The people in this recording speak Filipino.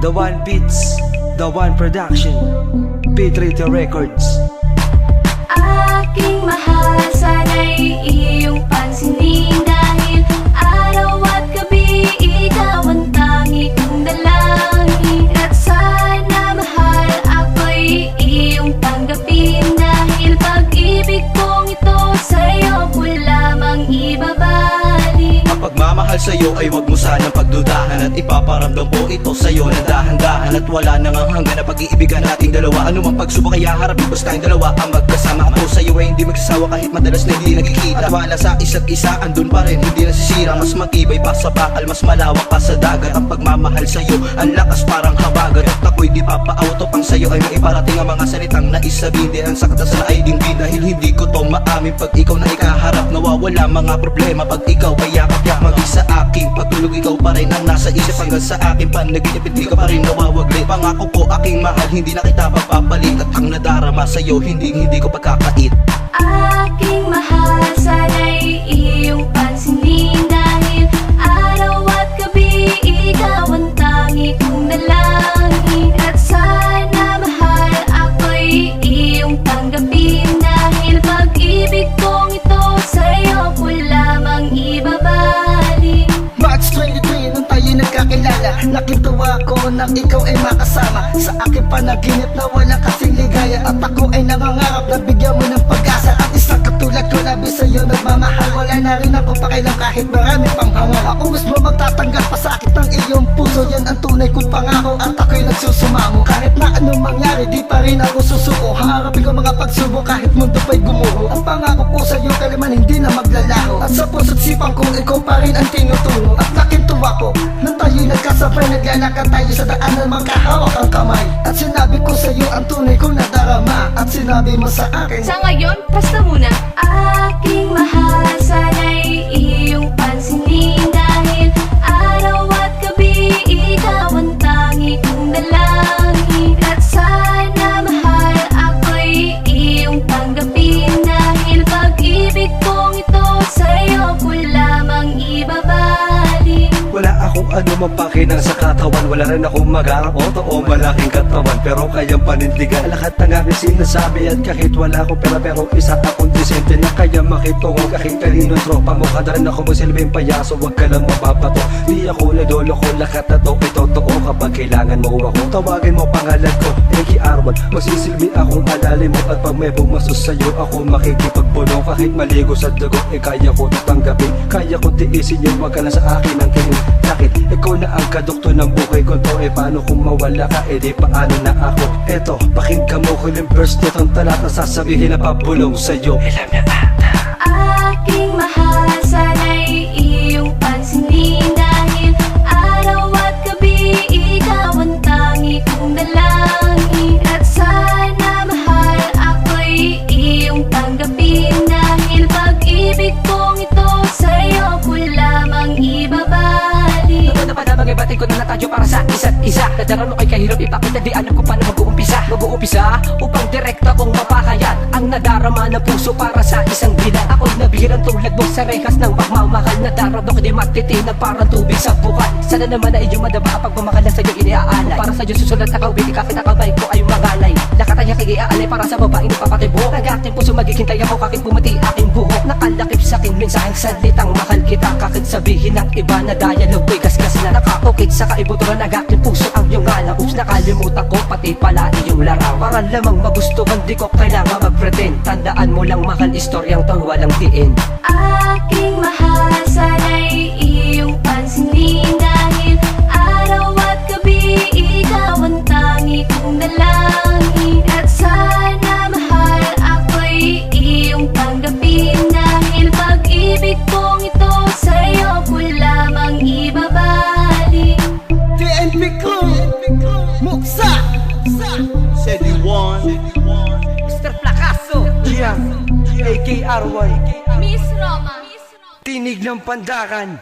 The One Beats, The One Production, P3 Records. Aking mahal, sana'y iyong pansinin, dahil araw at gabi ikaw ang tangi kong dalangin. At sana mahal, ako'y iyong tanggapin, dahil pag-ibig kong ito sa'yo ko lamang ibabalik. Ang pagmamahal sa'yo ay wag mo sanang pagdudahan, at ipaparamdam ko ito sa'yo na dahan-dahan. At wala nang hanggan na pag-iibigan nating dalawa. Ano mang pagsubok ay haharapin, basta tayong dalawa ang magkasama. Ako sa'yo ay hindi magsasawa kahit madalas na hindi nagkikita. At wala sa isa't isa, andun pa rin, hindi nasisira. Mas matibay pa sa bakal, mas malawak pa sa dagat. Ang pagmamahal sa'yo, ang lakas parang habagat. At ako'y di papauto pang sa'yo ay may iparating ang mga salitang naisabihin. Di ang saktas na ay dinggin, dahil hindi ko to maamin. Pag ikaw na ikaharap, nawawala mga problema. Pag ikaw ay yakap-yak, maging sa akin pagtulog, ikaw pa rin ang nasa isip. Hanggang sa akin panaginip, hindi ka pa rin nawawaglit. Pangako ko aking mahal, hindi na kita papapalit. At ang nadarama sa'yo, hindi ko pagkakait. Aking mahal, sana'y iyong pansinin, dahil araw at gabi ikaw ang tangi kong dalangin. At sana mahal, ako'y iyong tanggapin, dahil pag-ibig kong ito sa'yo ko lamang ibabalik. March 23 nung tayo nagkakilala, nakituwa ko nang ikaw ay makasama sa aking panaginip na wala kasing ligaya. At ako ay nangangarap na bigyan mo ng pag-asa. At isang katulad ko labi sa'yo nagmamahal. Wala na rin ako pakialam kahit marami pang hangal. Ako mismo magtatanggal pa sa sakit ng iyong puso. Yan ang tunay kong pangako at ako'y nagsusumamo. Kahit na anong mangyari, di pa rin ako susuko. Haharapin ko mga pagsubok kahit mundo pa'y gumuho. Ang pangako ko sa'yo kailanman hindi na maglalaho. At sa puso't sipang ko, ikaw pa rin ang tinuturo. At laking tuwa ko nang tayo'y nagkasabay, naglalakad tayo sa daanan, magkahawak ang kamay. At sinabi ko sa'yo ang tunay kong nadarama. At sinabi mo sa akin, Sa ngayon, basta muna. Aking mahal, sana'y iyong pansinin, dahil araw at gabi ikaw ang tangi kong dalangin. At sana mahal, ako'y iyong tanggapin, dahil pag-ibig kong ito sa'yo ko lamang ibabalik. Wala akong ano mapakinan sa katawan, wala rin akong mag-aapoto o malaking katawan, pero kayang panindigan lahat ng aking sinasabi. At kahit wala akong pera, pero isa akong disente na kaya makitungo. Kahit kaninong tropa mo, kada rin ako magsilbing payaso, wag ka lang mapapato. Di ako nadolo ko, lahat na to ay totoo. Kapag kailangan mo ako, tawagin mo pangalan ko, Enki Arwan. Magsisilbi akong alalim mo, at pag may bumaso sa'yo, ako makikipagpuno. Kahit maligo sa dugo, kaya ko tatanggapin. Kaya ko tiisin yun, wag ka lang sa akin ang tingin. Bakit? Ikaw na ang kadoktor ng buhay ko to. Paano kung mawala ka, di paano na ako? Eto, pakinggan mo ko yung verse nitong talata, sasabihin na pabulong sa'yo. Alam na ata. Aking mahal, sana'y iyong pansinin, dahil araw at gabi ikaw ang tangi kong dalangin. At sana mahal, ako'y iyong tanggapin, dahil pag-ibig kong ito sa'yo ko lamang ibabalik. Noon na pa namang ibatid ko na tayo para sa isa't isa. Nadaran mo kay kahirap ipakita, di alam ko paano mag-uumpisa upang direkta kong mapahayag ang nadarama ng puso para sa isang bilang. Ako'y nabihirang tulad mo sa rehas ng pagmamahal. Nadarama ko di matitinag parang tubig sa bukan. Sana naman na iyong madama ang pagmamahal na sa'yo iniaalay. Para sa'yo susulat na kawiti, kahit ang kamay ko ay magalay. Nakataya kay-iaalay para sa babaeng napapatibok. Ang aking puso magkikintay ako kahit bumati aking buhok. Nakalakip sa'king mensaheng salitang mahal kita. Kahit sabihin ng iba na dialogue ay gasgas na nakaukit sa kaibuturan ng aking puso ang iyong ala. Oops, nakalimutan ko pati pala iyong laraw. Para lamang magustuhan, di ko kailangan mag-pretend. Tandaan mo lang mahal, istoryang tong walang diin. Aking mahal, sana'y iyong pansinin, dahil araw at gabi ikaw ang tangi kong dalangin. At sana mahal, ako'y iyong tanggapin, dahil pag-ibig kong ito sa'yo ko lamang ibabalik. TNP Crew, Muksa, Sedi One, Mr. Placaso, Gian, AK Arwan, Miss Roma. tinig ng pandakan.